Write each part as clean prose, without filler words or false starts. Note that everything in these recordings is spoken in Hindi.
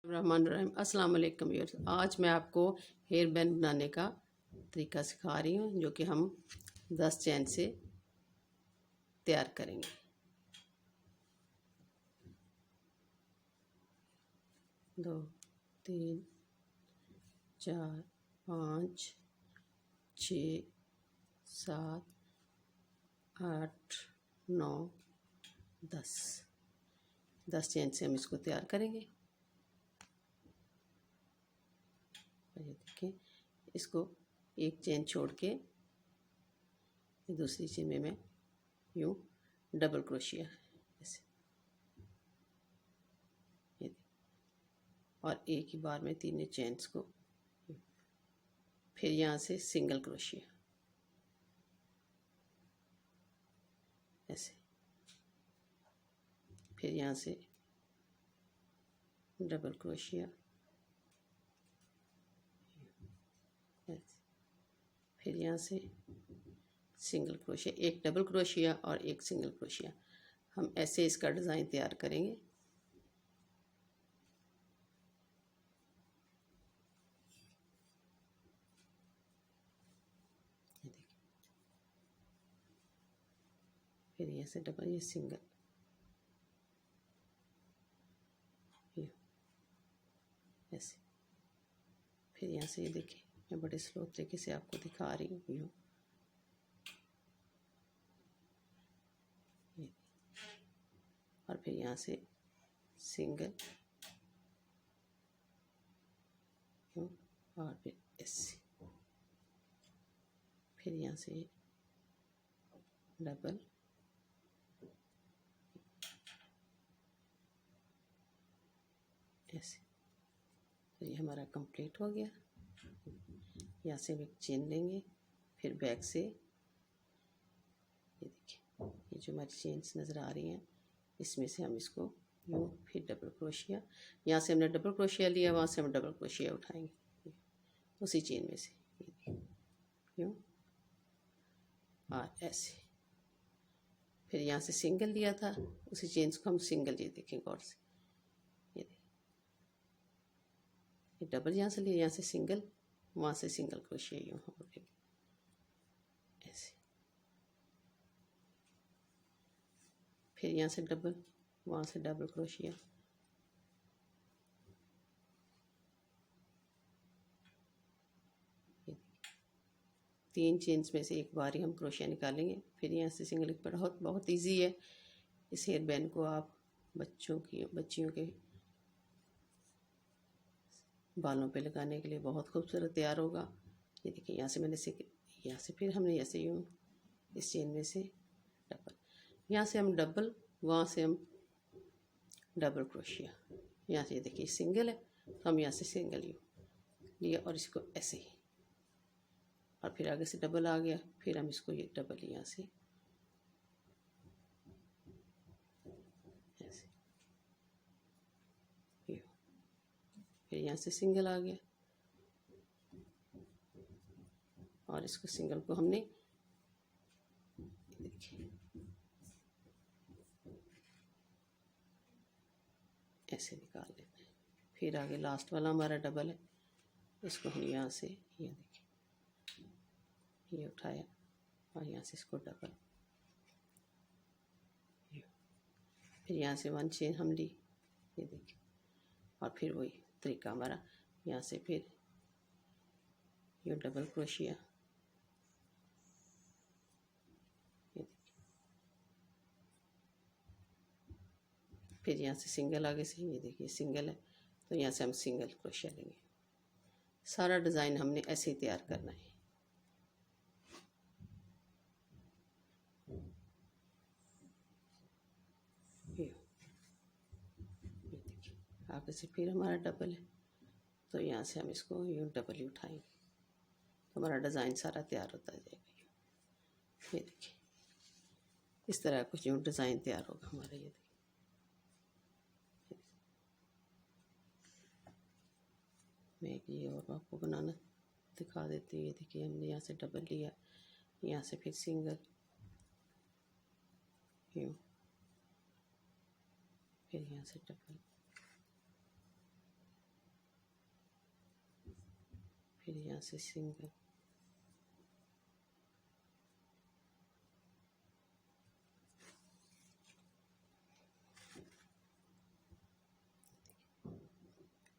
रहमान अस्सलाम वालेकुम व्यूअर्स। आज मैं आपको हेयर बैंड बनाने का तरीका सिखा रही हूँ जो कि हम 10 चैन से तैयार करेंगे। दो, तीन, चार, पाँच, 6, 7, 8, 9, 10 चैन से हम इसको तैयार करेंगे। ये देखिए, इसको एक चेन छोड़ के दूसरी चेन में मैं यूँ डबल क्रोशिया ऐसे, ये और एक ही बार में तीनों चेन्स को, फिर यहाँ से सिंगल क्रोशिया ऐसे, फिर यहाँ से डबल क्रोशिया, फिर यहाँ से सिंगल क्रोशिया, एक डबल क्रोशिया और एक सिंगल क्रोशिया। हम ऐसे इसका डिज़ाइन तैयार करेंगे। फिर यहाँ से डबल, ये सिंगल, ये ऐसे, फिर यहाँ से ये देखिए, मैं बड़े स्लो तरीके से आपको दिखा रही हूँ यूँ, और फिर यहाँ से सिंगल यूँ, और फिर ऐसे, फिर यहाँ से डबल, ऐसे। तो ये हमारा कंप्लीट हो गया। यहाँ से हम एक चेन लेंगे, फिर बैक से ये देखिए, ये जो हमारी चेन्स नज़र आ रही हैं, इसमें से हम इसको यूँ, फिर डबल क्रोशिया, यहाँ से हमने डबल क्रोशिया लिया, वहाँ से हम डबल क्रोशिया उठाएंगे उसी चेन में से यूँ, और ऐसे। फिर यहाँ से सिंगल लिया था, उसी चेन्स को हम सिंगल, ये देखें गौर से, ये डबल यहाँ से लिया, यहाँ से सिंगल, वहाँ से सिंगल क्रोशिया यूँ ऐसे, फिर यहाँ से डबल, वहाँ से डबल क्रोशिया, तीन चेन्स में से एक बार ही हम क्रोशिया निकालेंगे। फिर यहाँ से सिंगल, एक बहुत इजी है। इस हेयर बैंड को आप बच्चियों के बालों पे लगाने के लिए बहुत खूबसूरत तैयार होगा। ये देखिए, यहाँ से मैंने यहाँ से फिर हमने ऐसे यूँ इस चेन में से डबल, यहाँ से हम डबल, वहाँ से हम डबल क्रोशिया, यहाँ से ये देखिए सिंगल है, तो हम यहाँ से सिंगल यूँ लिया और इसको ऐसे ही, और फिर आगे से डबल आ गया, फिर हम इसको ये डबल यहाँ से ऐसे, फिर यहाँ से सिंगल आ गया, और इसको सिंगल को हमने देखिए ऐसे निकाल लेते हैं। फिर आगे लास्ट वाला हमारा डबल है, इसको हम यहाँ से ये देखिए, ये उठाया और यहाँ से इसको डबल, फिर यहाँ से 1 चेन हम ली, ये देखिए, और फिर वही तरीका हमारा, यहाँ से फिर ये डबल क्रोशिया, ये देखिए, फिर यहाँ से सिंगल आगे से, ये देखिए सिंगल है, तो यहाँ से हम सिंगल क्रोशिया लेंगे। सारा डिज़ाइन हमने ऐसे ही तैयार करना है। ये देखिए, आगे से फिर हमारा डबल है, तो यहाँ से हम इसको यूँ डबल ही उठाएंगे, तो हमारा डिज़ाइन सारा तैयार होता जाएगा। ये देखिए, इस तरह कुछ यूँ डिज़ाइन तैयार होगा हमारा। ये देखिए, मैं एक ये और आपको बनाना दिखा देती हूँ। ये देखिए, हमने यहाँ से डबल लिया, यहाँ से फिर सिंगल यूँ, फिर यहाँ से डबल, फिर यहाँ से सिंगल,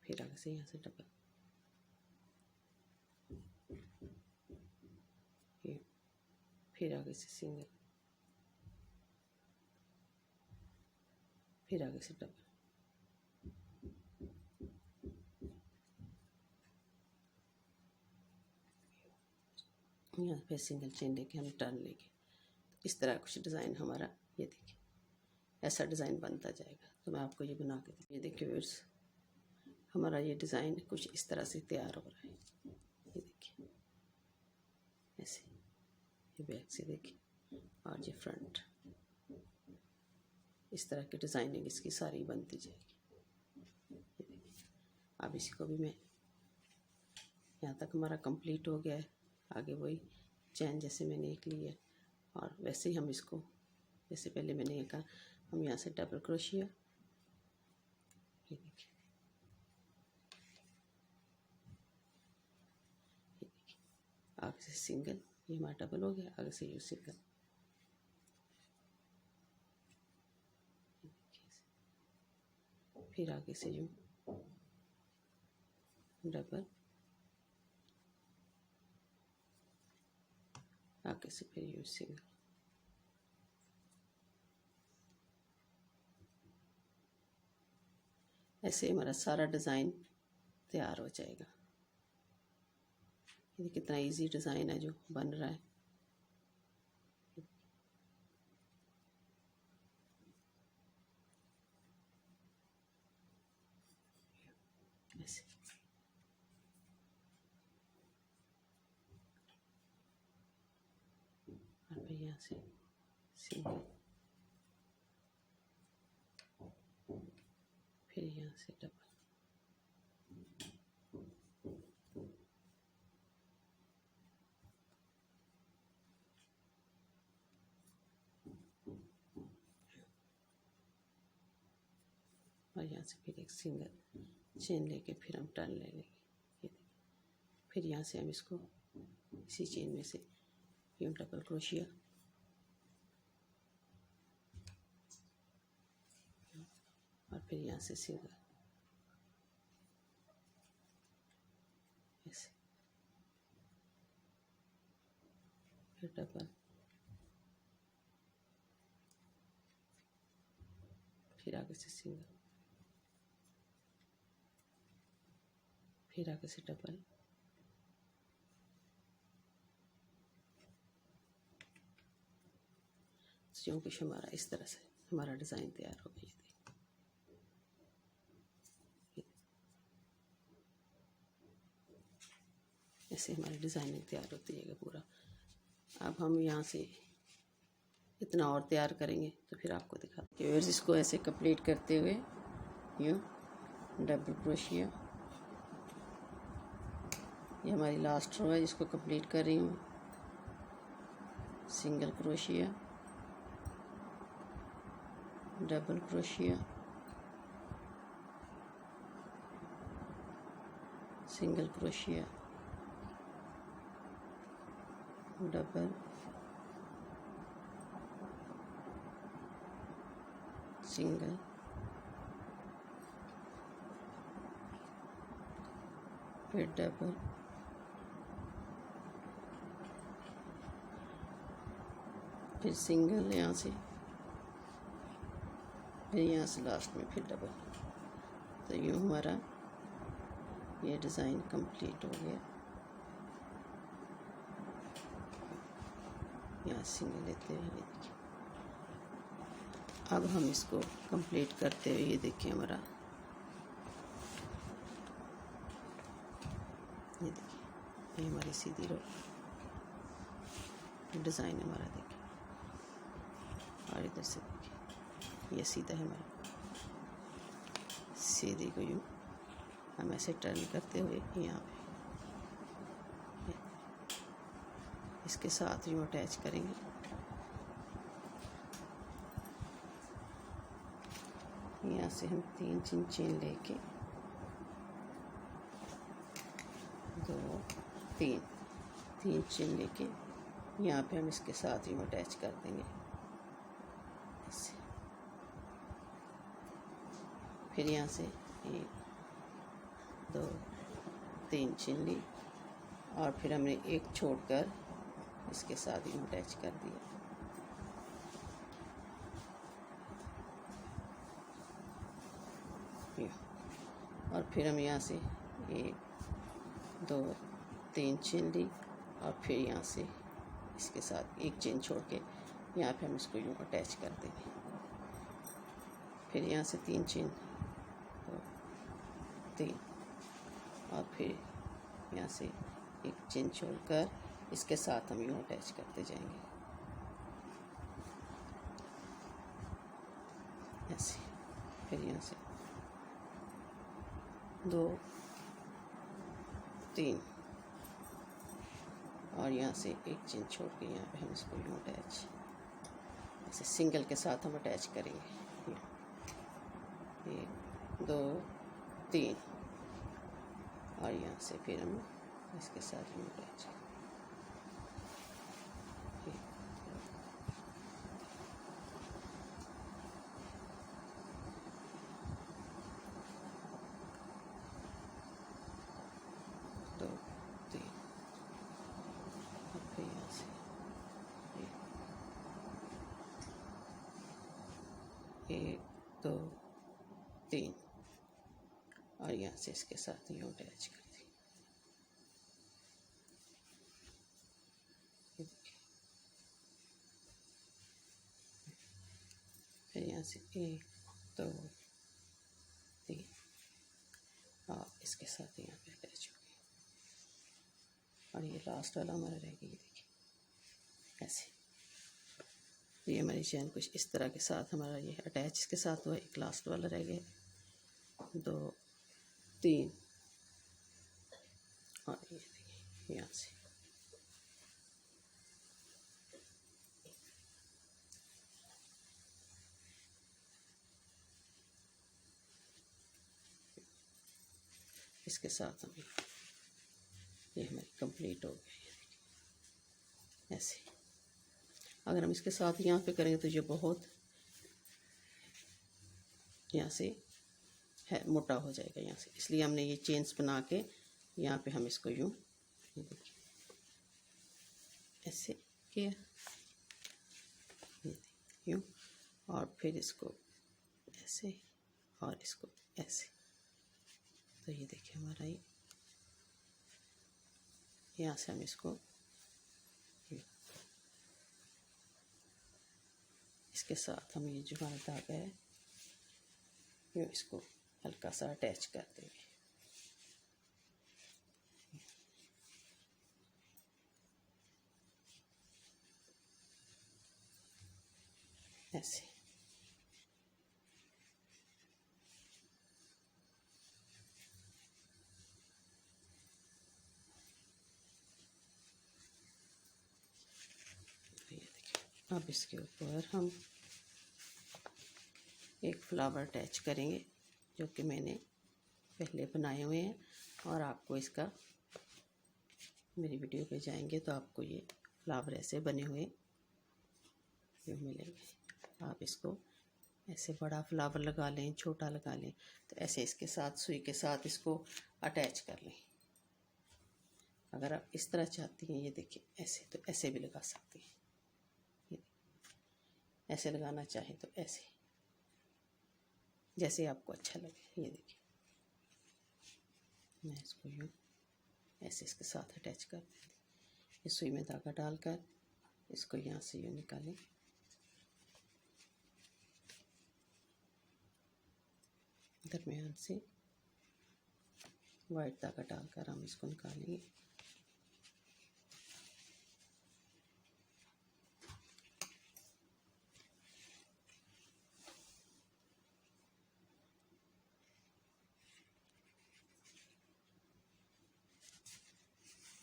फिर आगे से यहाँ से डबल, फिर आगे से सिंगल, फिर आगे से डबल, यहाँ पे सिंगल चेन लेके हम टर्न लेके इस तरह कुछ डिज़ाइन हमारा, ये देखिए ऐसा डिज़ाइन बनता जाएगा। तो मैं आपको ये बना के ये देखिए व्यूअर्स, हमारा ये डिज़ाइन कुछ इस तरह से तैयार हो रहा है। ये देखिए ऐसे, ये बैक से देखिए और ये फ्रंट, इस तरह की डिज़ाइनिंग इसकी सारी बनती जाएगी। ये देखिए अब इसी को भी मैं, यहाँ तक हमारा कंप्लीट हो गया है। आगे वही चैन जैसे मैंने एक ली है और वैसे ही हम इसको, जैसे पहले मैंने ये कहा, हम यहाँ से डबल क्रोशिया, ये देखिए आगे से सिंगल, ये हमारा डबल हो गया, आगे से ये सिंगल, फिर आगे से यूँ डबल, आगे से फिर यूँ सिंगल। ऐसे हमारा सारा डिज़ाइन तैयार हो जाएगा। ये कितना इजी डिज़ाइन है जो बन रहा है। ऐसे और फिर यहाँ से सिंगल, फिर यहाँ से डबल, और यहाँ से फिर एक सिंगल चेन लेके फिर हम टर्न ले लेंगे। ये देखिए फिर यहाँ से हम इसको इसी चेन में से यूँ डबल क्रोशिया, और फिर यहाँ से सिंगल, ऐसे फिर डबल, फिर आगे से सिंगल, फिर आगे से डबल, यूँ कुछ हमारा इस तरह से हमारा डिज़ाइन तैयार हो गया। ऐसे हमारी डिज़ाइनिंग तैयार होती है पूरा। अब हम यहाँ से इतना और तैयार करेंगे तो फिर आपको दिखाते हैं। इसको ऐसे कंप्लीट करते हुए यूँ डबल क्रोशिया, ये हमारी लास्ट रो है जिसको कंप्लीट कर रही हूँ, single crochet, double crochet, single crochet, double, single, फिर डबल, फिर सिंगल यहाँ से, फिर यहाँ से लास्ट में फिर डबल। तो यूँ हमारा ये डिज़ाइन कंप्लीट हो गया। यहाँ सिंगल लेते हुए ये देखिए। अब हम इसको कंप्लीट करते हुए ये देखिए हमारा, ये देखिए ये हमारी सीधी रो डिज़ाइन हमारा देखिए, और इधर से देखिए ये सीधा है हमारा, सीधी को यूँ हम ऐसे टर्न करते हुए यहाँ पे इसके साथ यूँ अटैच करेंगे। यहाँ से हम 3 चेन लेके दो, तीन, तीन चेन लेके यहाँ पे हम इसके साथ यूँ अटैच कर देंगे ऐसे। फिर यहाँ से 1 2 3 चेन ली और फिर हमने एक छोड़कर इसके साथ यूँ अटैच कर दिया। और फिर हम यहाँ से 1 2 3 चेन ली और फिर यहाँ से इसके साथ एक चेन छोड़ के यहाँ पे हम इसको यूँ अटैच कर देंगे। फिर यहाँ से 3 चेन 2 3 और फिर यहाँ से एक चेन छोड़कर इसके साथ हम यूँ अटैच करते जाएंगे ऐसे। फिर यहाँ से 2 3 और यहाँ से एक चेन छोड़ के यहाँ पे हम इसको यूँ अटैच ऐसे सिंगल के साथ हम अटैच करेंगे। 1 2 3 और यहाँ से फिर हम इसके साथ यूँ अटैच 2 3 और फिर यहाँ से 1 2 3 और यहाँ से इसके साथ यूँ अटैच कर दी। फिर यहाँ से 1 2 3 और इसके साथ यहाँ पे अटैच हो गई। और ये लास्ट वाला हमारा रह गया, ये देखिए ऐसे। तो ये हमारी चैन कुछ इस तरह के साथ हमारा ये अटैच इसके साथ हुआ। एक लास्ट वाला रह गया 2 3 और ये देखिए यहाँ से इसके साथ हम ये हमारी कंप्लीट हो गई ऐसे। अगर हम इसके साथ यहाँ पे करेंगे तो ये बहुत यहाँ से है मोटा हो जाएगा यहाँ से, इसलिए हमने ये चेन्स बना के यहाँ पे हम इसको यूँ ऐसे किया यूँ और फिर इसको ऐसे और इसको ऐसे। तो ये देखिए हमारा ये यहाँ से हम इसको इसके साथ हम ये जो हमारा धागा है यूँ इसको हल्का सा अटैच कर देंगे ऐसे। ये देखिए अब इसके ऊपर हम एक फ्लावर अटैच करेंगे जो कि मैंने पहले बनाए हुए हैं। और आपको इसका मेरी वीडियो पे जाएंगे तो आपको ये फ्लावर ऐसे बने हुए ये मिलेंगे। आप इसको ऐसे बड़ा फ्लावर लगा लें, छोटा लगा लें, तो ऐसे इसके साथ सुई के साथ इसको अटैच कर लें। अगर आप इस तरह चाहती हैं, ये देखिए ऐसे, तो ऐसे भी लगा सकती हैं। ऐसे लगाना चाहे तो ऐसे, जैसे आपको अच्छा लगे। ये देखिए मैं इसको यूँ ऐसे इसके साथ अटैच कर देती हूँ। इस सुई में धागा डालकर इसको यहाँ से यूँ निकालें, दरमियान से वाइट धागा डालकर हम इसको निकालेंगे।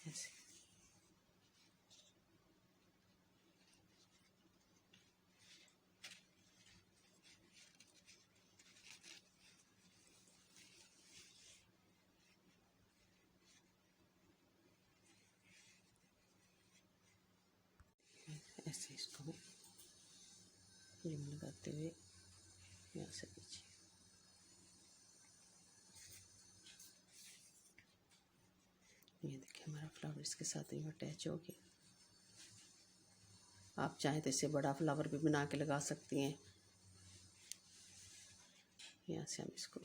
ऐसे ऐसे इसको मैं रिम लगाते हुए यहाँ से नीचे। ये देखिए हमारा फ्लावर इसके साथ ही अटैच हो गया। आप चाहें तो इससे बड़ा फ्लावर भी बना के लगा सकती हैं। यहाँ से हम इसको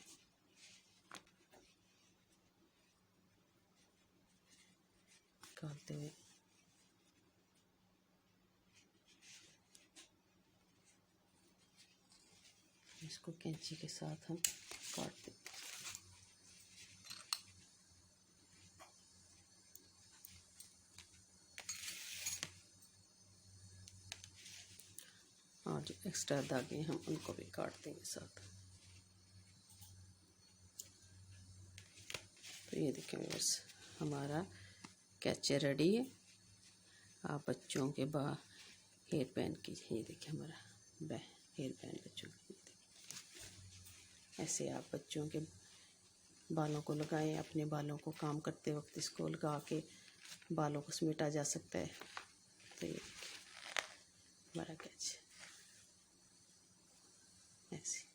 निकालते हुए इसको कैंची के साथ हम काटते हैं। और जो एक्स्ट्रा धागे हम उनको भी काट देंगे साथ। तो ये देखिए बस हमारा कैचे रेडी है। आप बच्चों के हेयर बैंड कीजिए। ये देखिए हमारा हेयर बैंड बच्चों के। ऐसे आप बच्चों के बालों को लगाएं। अपने बालों को काम करते वक्त इसको लगा के बालों को समेटा जा सकता है। तो ये देखिए हमारा कैच ऐसे।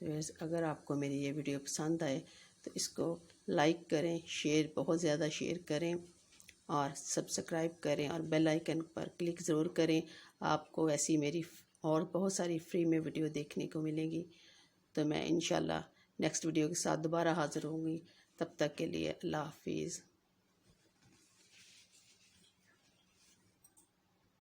तो अगर आपको मेरी ये वीडियो पसंद आए तो इसको लाइक करें, शेयर बहुत ज़्यादा शेयर करें और सब्सक्राइब करें और बेल आइकन पर क्लिक ज़रूर करें। आपको ऐसी मेरी और बहुत सारी फ्री में वीडियो देखने को मिलेंगी। तो मैं इंशाल्लाह नेक्स्ट वीडियो के साथ दोबारा हाज़िर होंगी। तब तक के लिए अल्लाह हाफिज़।